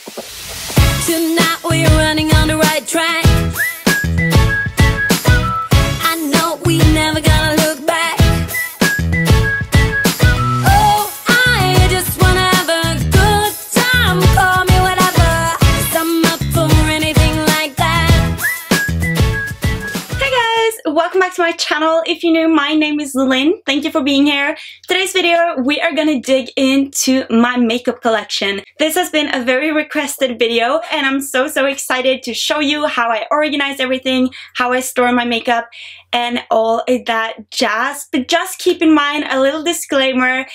Tonight we're running on the right track. I know we never gonna look back. Oh, I just wanna have a good time. Call me whatever, 'cause I'm up for anything like that. Hey guys, welcome back to my channel. If you're new, my name is Linn. Thank you for being here. Today's video, we are gonna dig into my makeup collection. This has been a very requested video and I'm so excited to show you how I organize everything, how I store my makeup and all that jazz. But just keep in mind a little disclaimer,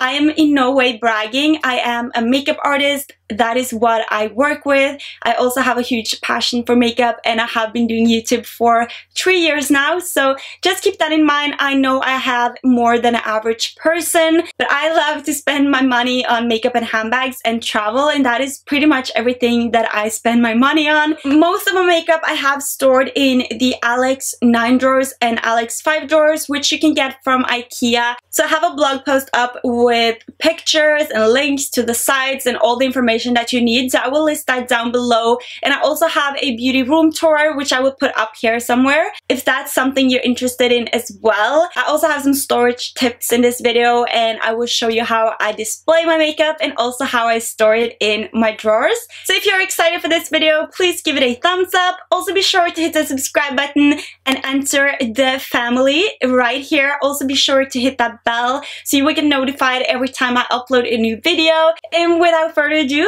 I am in no way bragging. I am a makeup artist. That is what I work with. I also have a huge passion for makeup and I have been doing YouTube for 3 years now. So just keep that in mind. I know I have more than an average person, but I love to spend my money on makeup and handbags and travel, and that is pretty much everything that I spend my money on. Most of my makeup I have stored in the Alex 9 drawers and Alex 5 drawers, which you can get from IKEA. So I have a blog post up with pictures and links to the sites and all the information that you need, so I will list that down below. And I also have a beauty room tour, which I will put up here somewhere if that's something you're interested in as well. I also have some storage tips in this video, and I will show you how I display my makeup and also how I store it in my drawers. So if you're excited for this video, please give it a thumbs up. Also be sure to hit the subscribe button and enter the family right here. Also be sure to hit that bell so you will get notified every time I upload a new video. And without further ado,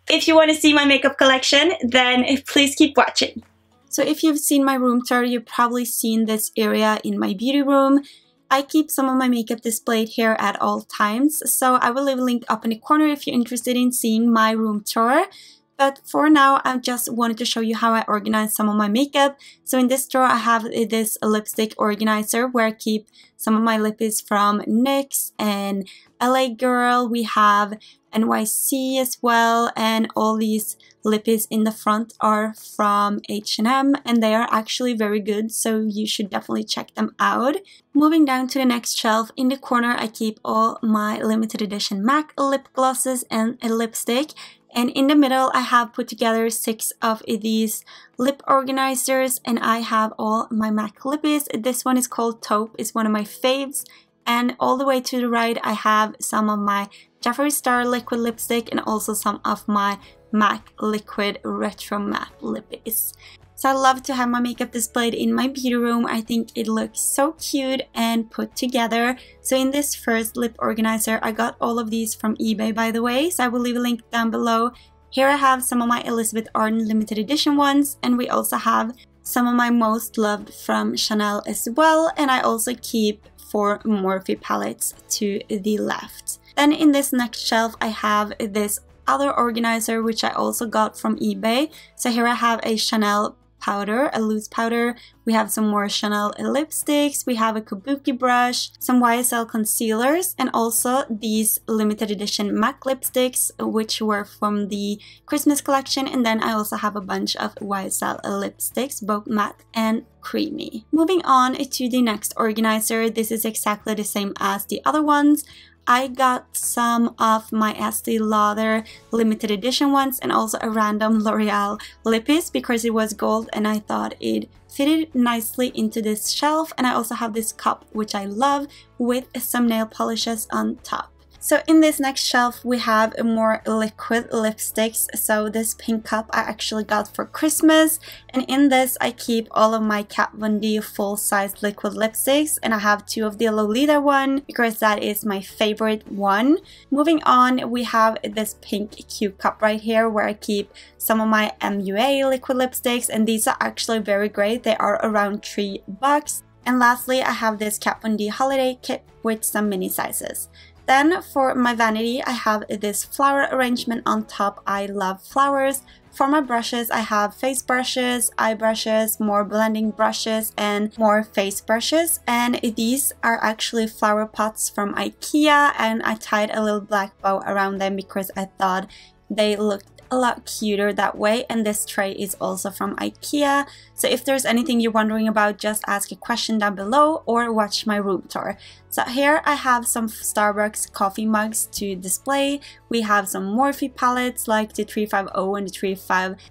if you want to see my makeup collection, then please keep watching. So if you've seen my room tour, you've probably seen this area in my beauty room. I keep some of my makeup displayed here at all times, so I will leave a link up in the corner if you're interested in seeing my room tour. But for now, I just wanted to show you how I organize some of my makeup. So in this drawer, I have this lipstick organizer where I keep some of my lippies from NYX and LA Girl. We have NYC as well, and all these lippies in the front are from H&M, and they are actually very good, so you should definitely check them out. Moving down to the next shelf, in the corner I keep all my limited edition MAC lip glosses and a lipstick. And in the middle, I have put together 6 of these lip organizers, and I have all my MAC lippies. This one is called Taupe, it's one of my faves. And all the way to the right, I have some of my Jeffree Star liquid lipstick and also some of my MAC liquid retro matte lippies. So I love to have my makeup displayed in my beauty room. I think it looks so cute and put together. So in this first lip organizer, I got all of these from eBay, by the way, so I will leave a link down below. Here I have some of my Elizabeth Arden limited edition ones, and we also have some of my most loved from Chanel as well, and I also keep 4 Morphe palettes to the left. Then in this next shelf, I have this other organizer which I also got from eBay. So here I have a Chanel powder, a loose powder. We have some more Chanel lipsticks, we have a kabuki brush, some YSL concealers, and also these limited edition MAC lipsticks which were from the Christmas collection. And then I also have a bunch of YSL lipsticks, both matte and creamy. Moving on to the next organizer, this is exactly the same as the other ones. I got some of my Estee Lauder limited edition ones and also a random L'Oreal lippies because it was gold and I thought it fitted nicely into this shelf. And I also have this cup which I love with some nail polishes on top. So in this next shelf we have more liquid lipsticks. So this pink cup I actually got for Christmas, and in this I keep all of my Kat Von D full-size liquid lipsticks, and I have 2 of the Lolita one because that is my favorite one. Moving on, we have this pink cute cup right here where I keep some of my MUA liquid lipsticks, and these are actually very great. They are around $3. And lastly, I have this Kat Von D holiday kit with some mini sizes. Then for my vanity, I have this flower arrangement on top. I love flowers. For my brushes, I have face brushes, eye brushes, more blending brushes, and more face brushes. And these are actually flower pots from IKEA, and I tied a little black bow around them because I thought they looked a lot cuter that way. And this tray is also from IKEA. So if there's anything you're wondering about, just ask a question down below or watch my room tour. So here I have some Starbucks coffee mugs to display. We have some Morphe palettes like the 350 and the 350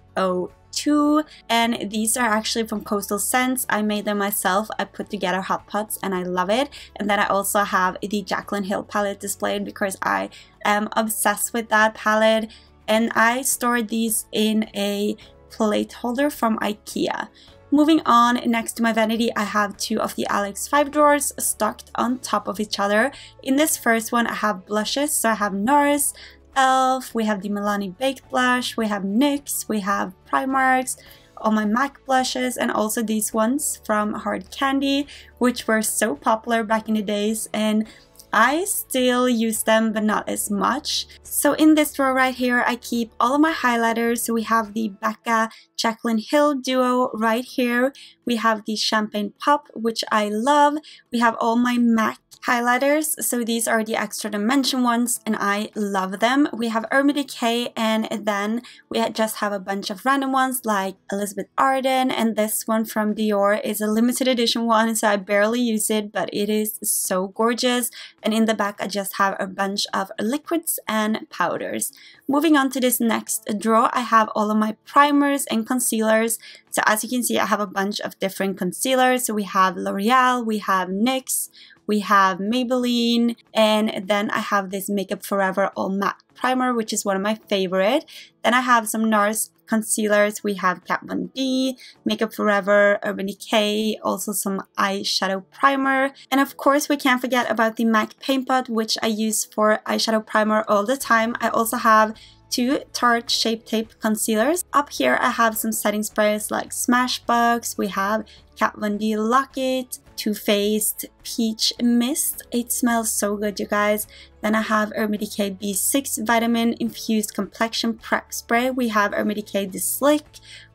and these are actually from Coastal Scents. I made them myself. I put together hot pots and I love it. And then I also have the Jaclyn Hill palette displayed because I am obsessed with that palette, and I stored these in a plate holder from IKEA. Moving on, next to my vanity, I have two of the Alex 5 drawers stacked on top of each other. In this first one, I have blushes. So I have NARS, Elf, we have the Milani Baked Blush, we have NYX, we have Primarks, all my MAC blushes, and also these ones from Hard Candy, which were so popular back in the days, and I still use them but not as much. So in this drawer right here, I keep all of my highlighters. So we have the Becca Jaclyn Hill duo right here. We have the Champagne Pop, which I love. We have all my MAC highlighters. So these are the extra dimension ones and I love them. We have Urban Decay, and then we just have a bunch of random ones like Elizabeth Arden, and this one from Dior is a limited edition one, so I barely use it, but it is so gorgeous. And in the back I just have a bunch of liquids and powders. Moving on to this next drawer, I have all of my primers and concealers. So as you can see, I have a bunch of different concealers. So we have L'Oreal, we have NYX, we have Maybelline, and then I have this Makeup Forever All Matte Primer, which is one of my favorite. Then I have some NARS concealers. We have Kat Von D, Makeup Forever, Urban Decay, also some eyeshadow primer. And of course, we can't forget about the MAC Paint Pot, which I use for eyeshadow primer all the time. I also have two Tarte Shape Tape concealers. Up here, I have some setting sprays like Smashbox. We have Kat Von D Lock-It, Too Faced Peach Mist. It smells so good, you guys. Then I have Urban Decay B6 Vitamin Infused Complexion Prep Spray. We have Urban Decay The Slick.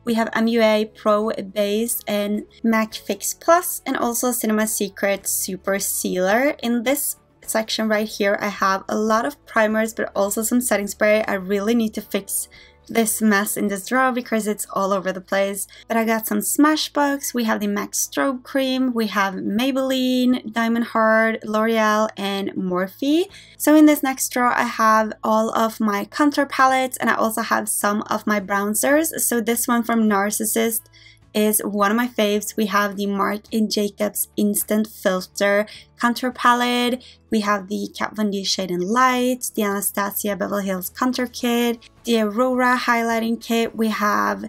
We have MUA Pro Base and MAC Fix Plus, and also Cinema Secret Super Sealer. In this section right here, I have a lot of primers but also some setting spray. I really need to fix this mess in this drawer because it's all over the place. But I got some Smashbox, we have the MAC Strobe Cream, we have Maybelline, Diamond Heart, L'Oreal, and Morphe. So in this next drawer, I have all of my contour palettes, and I also have some of my bronzers. So this one from Narcissist is one of my faves. We have the Marc & Jacobs Instant Filter Contour Palette. We have the Kat Von D Shade and Light, the Anastasia Beverly Hills Contour Kit, the Aurora Highlighting Kit. We have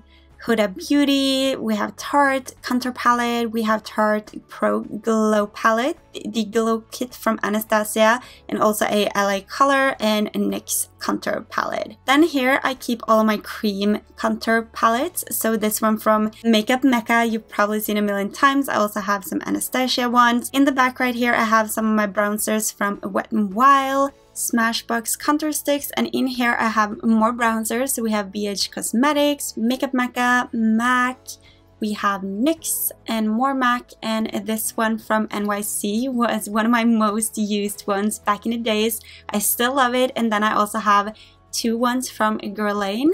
Huda Beauty, we have Tarte Contour Palette, we have Tarte Pro Glow Palette, the Glow Kit from Anastasia, and also a LA Color and a NYX Contour Palette. Then here I keep all of my cream contour palettes. So this one from Makeup Mecca, you've probably seen a million times. I also have some Anastasia ones. In the back right here, I have some of my bronzers from Wet n Wild, Smashbox contour sticks, and in here I have more bronzers. So we have BH Cosmetics, Makeup Mecca, MAC, we have NYX, and more MAC, and this one from NYC was one of my most used ones back in the days. I still love it. And then I also have two ones from Guerlain.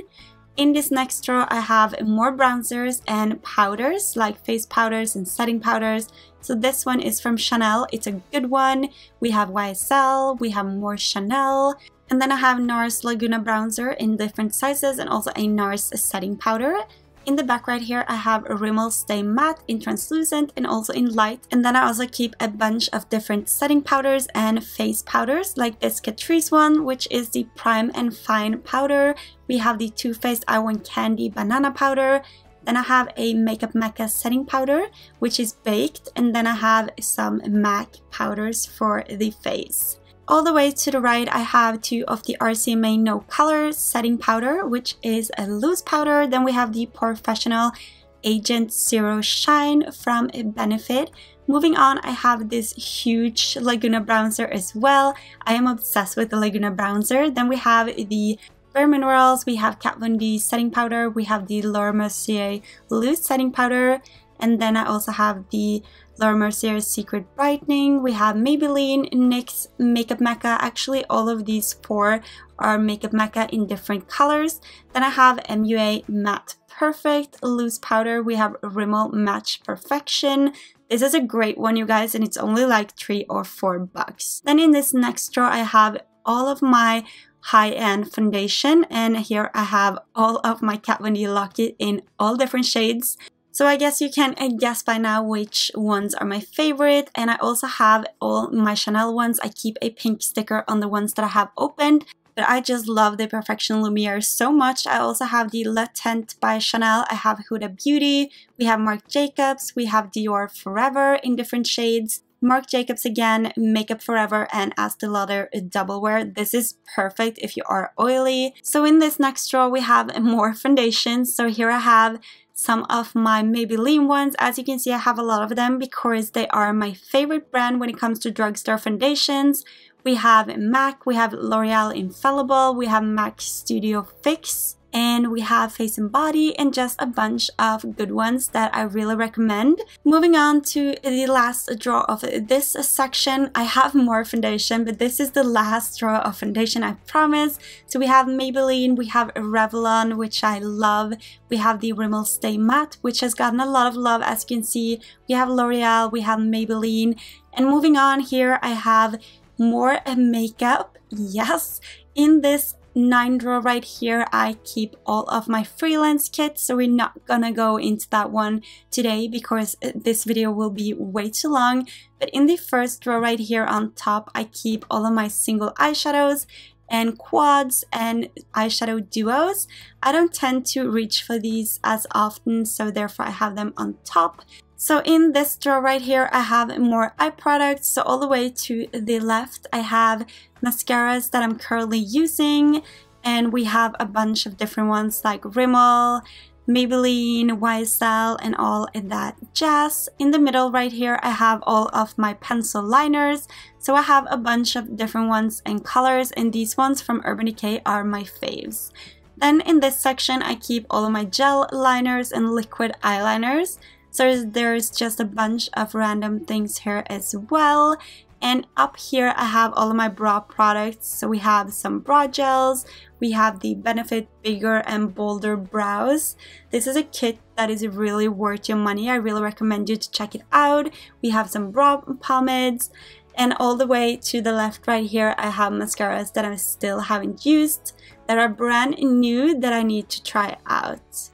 In this next drawer, I have more bronzers and powders, like face powders and setting powders. So this one is from Chanel. It's a good one. We have YSL, we have more Chanel. And then I have NARS Laguna Bronzer in different sizes, and also a NARS setting powder. In the back right here, I have a Rimmel Stay Matte in translucent and also in light. And then I also keep a bunch of different setting powders and face powders, like this Catrice one, which is the Prime and Fine powder. We have the Too Faced I Want Candy Banana powder. Then I have a Makeup Mecca setting powder, which is baked. And then I have some MAC powders for the face. All the way to the right, I have two of the RCMA No Color setting powder, which is a loose powder. Then we have the Professional Agent Zero Shine from Benefit. Moving on, I have this huge Laguna bronzer as well. I am obsessed with the Laguna bronzer. Then we have the Bare Minerals, we have Kat Von D setting powder, we have the Laura Mercier loose setting powder. And then I also have the Laura Mercier's Secret Brightening. We have Maybelline, NYX, Makeup Mecca. Actually, all of these 4 are Makeup Mecca in different colors. Then I have MUA Matte Perfect Loose Powder. We have Rimmel Match Perfection. This is a great one, you guys, and it's only like $3 or $4. Then in this next drawer, I have all of my high-end foundation, and here I have all of my Kat Von D Lock-It in all different shades. So I guess you can guess by now which ones are my favorite. And I also have all my Chanel ones. I keep a pink sticker on the ones that I have opened, but I just love the Perfection Lumiere so much. I also have the Le Tint by Chanel. I have Huda Beauty. We have Marc Jacobs. We have Dior Forever in different shades. Marc Jacobs again, Makeup Forever, and Estee Lauder Double Wear. This is perfect if you are oily. So in this next drawer, we have more foundations. So here I have some of my Maybelline ones. As you can see, I have a lot of them because they are my favorite brand when it comes to drugstore foundations. We have MAC, we have L'Oreal Infallible, we have MAC Studio Fix, and we have Face and Body, and just a bunch of good ones that I really recommend. Moving on to the last drawer of this section, I have more foundation, but this is the last drawer of foundation, I promise. So we have Maybelline, we have Revlon, which I love, we have the Rimmel Stay Matte, which has gotten a lot of love, as you can see. We have L'Oreal, we have Maybelline, and moving on here, I have more makeup. Yes, in this 9 drawer right here, I keep all of my freelance kits, so we're not gonna go into that one today because this video will be way too long. But in the first drawer right here on top, I keep all of my single eyeshadows and quads and eyeshadow duos. I don't tend to reach for these as often, so therefore I have them on top. So in this drawer right here, I have more eye products. So all the way to the left, I have mascaras that I'm currently using. And we have a bunch of different ones like Rimmel, Maybelline, YSL, and all that jazz. In the middle right here, I have all of my pencil liners. So I have a bunch of different ones and colors, and these ones from Urban Decay are my faves. Then in this section, I keep all of my gel liners and liquid eyeliners. So there's just a bunch of random things here as well. And up here I have all of my brow products. So we have some brow gels. We have the Benefit Bigger and Bolder Brows. This is a kit that is really worth your money. I really recommend you to check it out. We have some brow pomades. And all the way to the left right here, I have mascaras that I still haven't used, that are brand new, that I need to try out.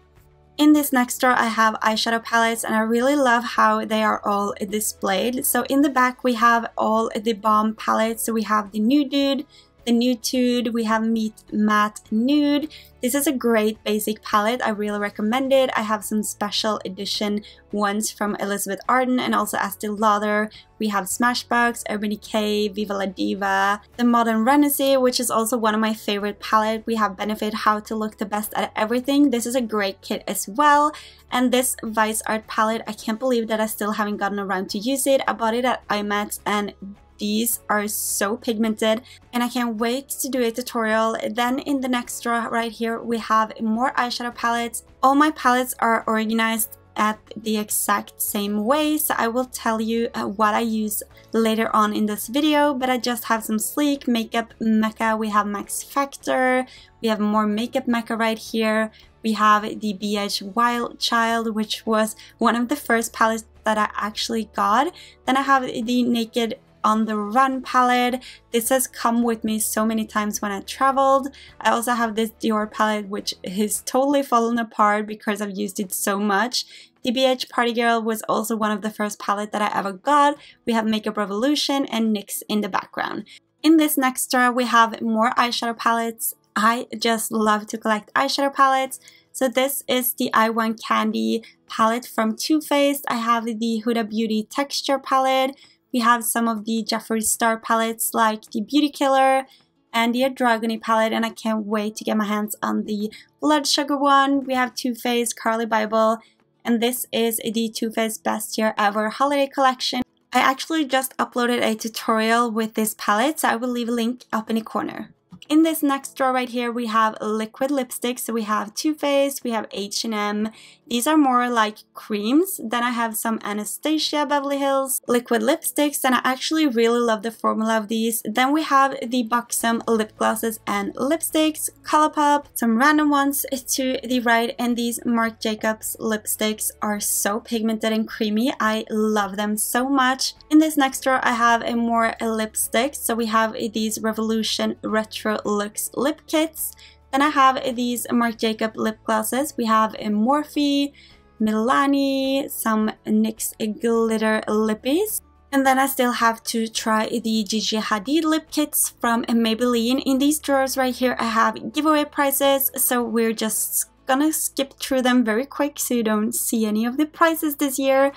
In this next drawer, I have eyeshadow palettes, and I really love how they are all displayed. So in the back, we have all the Balm palettes. So we have the Nude, the Nude, we have Meet Matte Nude. This is a great basic palette. I really recommend it. I have some special edition ones from Elizabeth Arden and also Estee Lauder. We have Smashbox, Urban Decay, Viva La Diva, the Modern Renaissance, which is also one of my favorite palettes. We have Benefit How to Look the Best at Everything. This is a great kit as well. And this Vice Art palette, I can't believe that I still haven't gotten around to use it. I bought it at IMAX, and these are so pigmented, and I can't wait to do a tutorial. Then in the next drawer right here, we have more eyeshadow palettes. All my palettes are organized at the exact same way, so I will tell you what I use later on in this video, but I just have some sleek Makeup Mecca. We have Max Factor, we have more Makeup Mecca right here. We have the BH Wild Child, which was one of the first palettes that I actually got. Then I have the Naked On the Run palette. This has come with me so many times when I traveled. I also have this Dior palette, which has totally fallen apart because I've used it so much. The BH Party Girl was also one of the first palettes that I ever got. We have Makeup Revolution and NYX in the background. In this next drawer, we have more eyeshadow palettes. I just love to collect eyeshadow palettes. So this is the I Want Candy palette from Too Faced. I have the Huda Beauty Texture palette. We have some of the Jeffree Star palettes like the Beauty Killer and the Dragony palette, and I can't wait to get my hands on the Blood Sugar one. We have Too Faced, Carly Bible, and this is the Too Faced Best Year Ever holiday collection. I actually just uploaded a tutorial with this palette, so I will leave a link up in the corner. In this next drawer right here, we have liquid lipsticks. So we have Too Faced, we have H&M. These are more like creams. Then I have some Anastasia Beverly Hills liquid lipsticks, and I actually really love the formula of these. Then we have the Buxom lip glosses and lipsticks, Colourpop, some random ones to the right, and these Marc Jacobs lipsticks are so pigmented and creamy. I love them so much. In this next drawer, I have a more lipsticks. So we have these Revolution Retro Luxe lip kits. Then I have these Marc Jacobs lip glosses. We have a Morphe, Milani, some NYX glitter lippies. And then I still have to try the Gigi Hadid lip kits from Maybelline. In these drawers right here, I have giveaway prices, so we're just gonna skip through them very quick so you don't see any of the prices this year.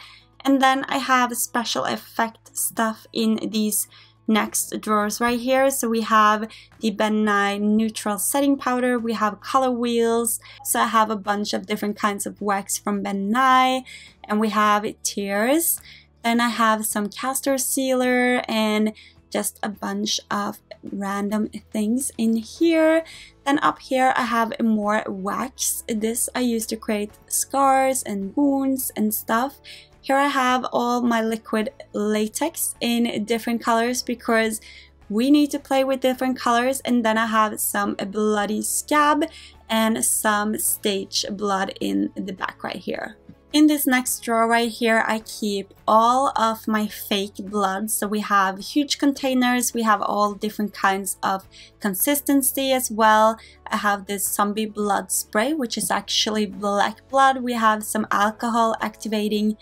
And then I have special effect stuff in these next drawers right here. So we have the Ben Nye neutral setting powder, we have color wheels, so I have a bunch of different kinds of wax from Ben Nye, and we have tears. Then I have some castor sealer and just a bunch of random things in here. Then up here I have more wax. This I use to create scars and wounds and stuff. Here I have all my liquid latex in different colors because we need to play with different colors. And then I have some bloody scab and some stage blood in the back right here. In this next drawer right here, I keep all of my fake blood. So we have huge containers, we have all different kinds of consistency as well. I have this zombie blood spray, which is actually black blood. We have some alcohol activating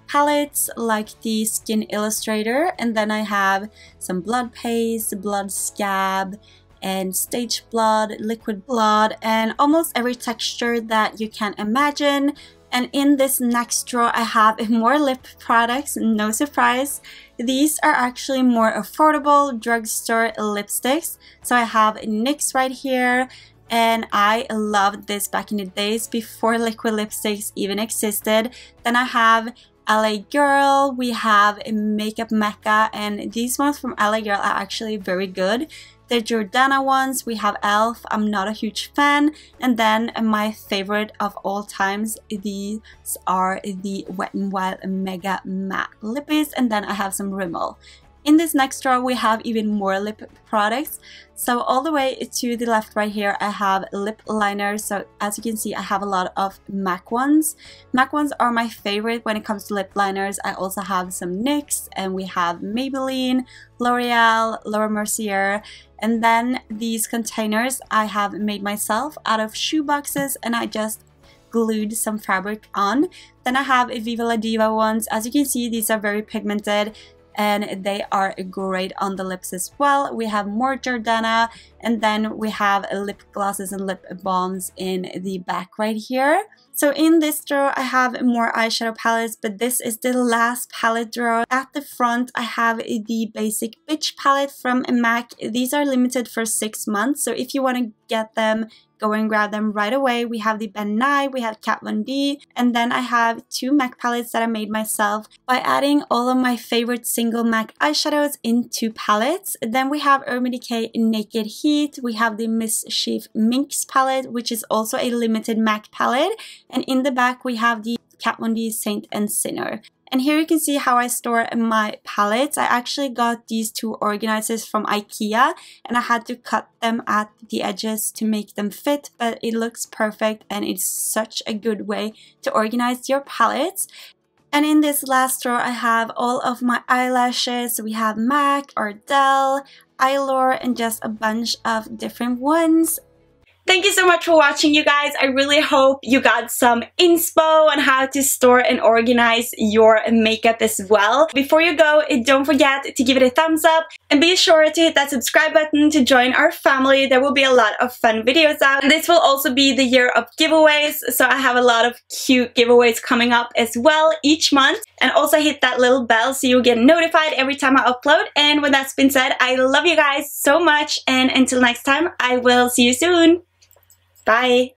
palettes like the Skin Illustrator, and then I have some blood paste, blood scab, and stage blood, liquid blood, and almost every texture that you can imagine. And in this next drawer, I have more lip products, no surprise. These are actually more affordable drugstore lipsticks. So I have NYX right here, and I loved this back in the days before liquid lipsticks even existed. Then I have LA Girl, we have Makeup Mecca, and these ones from LA Girl are actually very good. The Jordana ones, we have e.l.f. I'm not a huge fan. And then my favorite of all times, these are the Wet n Wild Mega Matte Lippies, and then I have some Rimmel. In this next drawer, we have even more lip products. So all the way to the left right here, I have lip liners. So as you can see, I have a lot of MAC ones. MAC ones are my favorite when it comes to lip liners. I also have some NYX, and we have Maybelline, L'Oreal, Laura Mercier. And then these containers I have made myself out of shoe boxes, and I just glued some fabric on. Then I have Viva La Diva ones. As you can see, these are very pigmented, and they are great on the lips as well. We have more Jordana, and then we have lip glosses and lip balms in the back right here. So in this drawer, I have more eyeshadow palettes, but this is the last palette drawer. At the front, I have the Basic Bitch palette from MAC. These are limited for 6 months, so if you want to get them, go and grab them right away. We have the Ben Nye, we have Kat Von D, and then I have 2 MAC palettes that I made myself by adding all of my favorite single MAC eyeshadows into palettes. Then we have Urban Decay Naked Heat, we have the Mischief Minx palette, which is also a limited MAC palette, and in the back we have the Kat Von D Saint and Sinner. And here you can see how I store my palettes. I actually got these 2 organizers from IKEA, and I had to cut them at the edges to make them fit, but it looks perfect, and it's such a good way to organize your palettes. And in this last drawer, I have all of my eyelashes. We have MAC, Ardell, Eylure, and just a bunch of different ones. Thank you so much for watching, you guys. I really hope you got some inspo on how to store and organize your makeup as well. Before you go, don't forget to give it a thumbs up, and be sure to hit that subscribe button to join our family. There will be a lot of fun videos out. This will also be the year of giveaways, so I have a lot of cute giveaways coming up as well each month. And also hit that little bell so you'll get notified every time I upload. And with that been said, I love you guys so much, and until next time, I will see you soon. Bye!